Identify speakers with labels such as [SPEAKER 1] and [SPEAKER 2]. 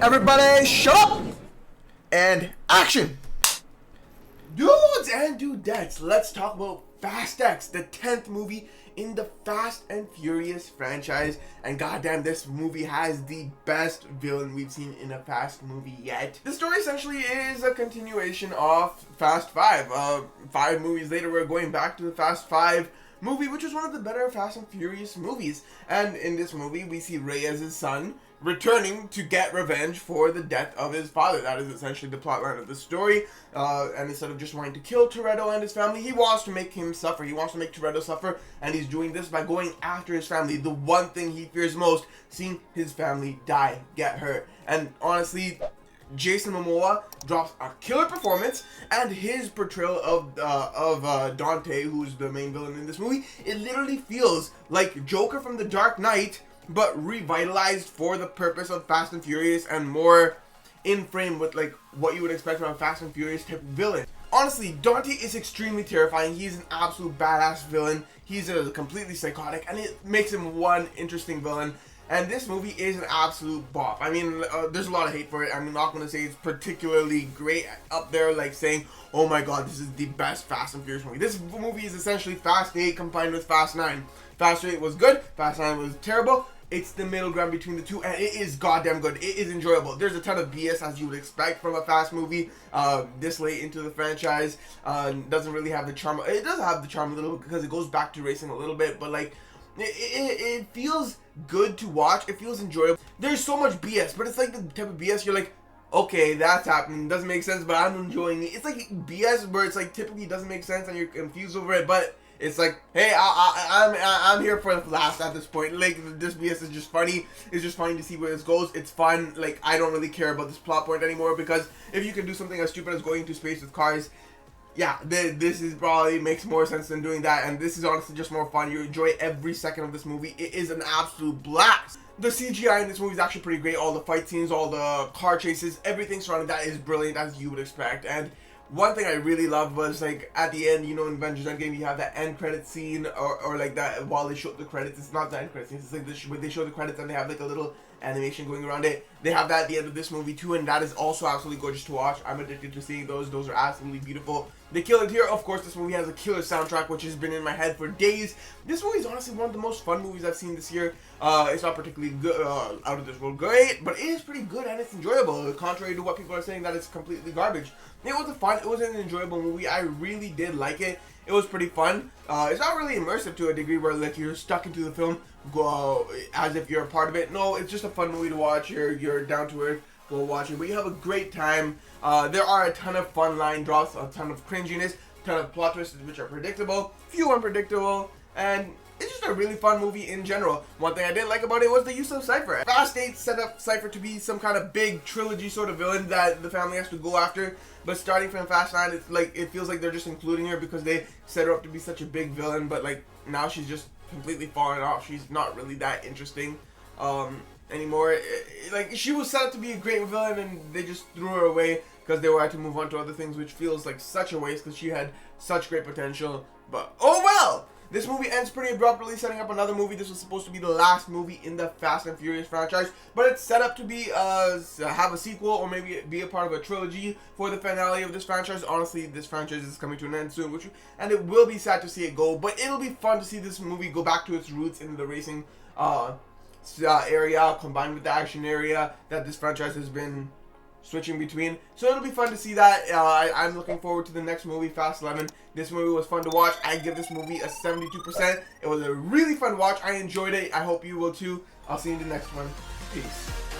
[SPEAKER 1] Everybody shut up and action. Dudes and dudettes, let's talk about Fast X, the 10th movie in the Fast and Furious franchise. And goddamn, this movie has the best villain we've seen in a Fast movie yet. The story essentially is a continuation of Fast 5. 5 movies later, we're going back to the Fast 5 movie, which is one of the better Fast and Furious movies. And in this movie, we see Reyes' son returning to get revenge for the death of his father. That is essentially the plotline of the story. And instead of just wanting to kill Toretto and his family, he wants to make him suffer. He wants to make Toretto suffer, and he's doing this by going after his family. The one thing he fears most, seeing his family die, get hurt. And honestly, Jason Momoa drops a killer performance, and his portrayal of Dante, who's the main villain in this movie, it literally feels like Joker from The Dark Knight, but revitalized for the purpose of Fast and Furious and more in frame with like what you would expect from a Fast and Furious type villain. Honestly, Dante is extremely terrifying. He's an absolute badass villain. He's completely psychotic, and it makes him one interesting villain. And this movie is an absolute bop. I mean, there's a lot of hate for it. I'm not going to say it's particularly great up there, like saying, oh my god, this is the best Fast and Furious movie. This movie is essentially Fast 8 combined with Fast 9. Fast 8 was good, Fast 9 was terrible. It's the middle ground between the two, and it is goddamn good. It is enjoyable. There's a ton of BS, as you would expect from a Fast movie this late into the franchise. Doesn't really have the charm. It does have the charm a little bit because it goes back to racing a little bit, but like, it feels good to watch. It feels enjoyable. There's so much BS, but it's like the type of BS you're like, okay, that's happening. Doesn't make sense, but I'm enjoying it. It's like BS where it's like typically doesn't make sense and you're confused over it, but it's like, hey, I'm here for the laughs at this point. Like, this BS is just funny. It's just funny to see where this goes. It's fun. Like, I don't really care about this plot point anymore, because if you can do something as stupid as going into space with cars, yeah, this is probably makes more sense than doing that. And this is honestly just more fun. You enjoy every second of this movie. It is an absolute blast. The CGI in this movie is actually pretty great. All the fight scenes, all the car chases, everything surrounding that is brilliant, as you would expect. And one thing I really loved was, like, at the end, you know, in Avengers Endgame, you have that end credit scene, or like that, while they show the credits, it's not the end credit scene, it's like when they show the credits and they have like a little animation going around it. They have that at the end of this movie too, and that is also absolutely gorgeous to watch. I'm addicted to seeing those. Those are absolutely beautiful. They kill it here. Of course, this movie has a killer soundtrack, which has been in my head for days. This movie is honestly one of the most fun movies I've seen this year. It's not particularly good, out of this world great, but it is pretty good and it's enjoyable, contrary to what people are saying that it's completely garbage. It was an enjoyable movie. I really did like it. It was pretty fun. It's not really immersive to a degree where like you're stuck into the film, go as if you're a part of it. No, it's just a fun movie to watch. You're down to earth, go watch it, but you have a great time. There are a ton of fun line drops, a ton of cringiness, a ton of plot twists which are predictable, few unpredictable, and it's just a really fun movie in general. One thing I didn't like about it was the use of Cypher. Fast 8 set up Cypher to be some kind of big trilogy sort of villain that the family has to go after. But starting from Fast 9, it's like, it feels like they're just including her because they set her up to be such a big villain. But like, now she's just completely fallen off. She's not really that interesting anymore. Like, she was set up to be a great villain and they just threw her away because they were had to move on to other things, which feels like such a waste because she had such great potential. But oh well! This movie ends pretty abruptly, setting up another movie. This was supposed to be the last movie in the Fast and Furious franchise, but it's set up to be have a sequel or maybe be a part of a trilogy for the finale of this franchise. Honestly, this franchise is coming to an end soon, and it will be sad to see it go, but it'll be fun to see this movie go back to its roots in the racing area, combined with the action area that this franchise has been switching between. So it'll be fun to see that. I'm looking forward to the next movie, Fast 11. This movie was fun to watch. I give this movie a 72%. It was a really fun watch. I enjoyed it. I hope you will too. I'll see you in the next one. Peace.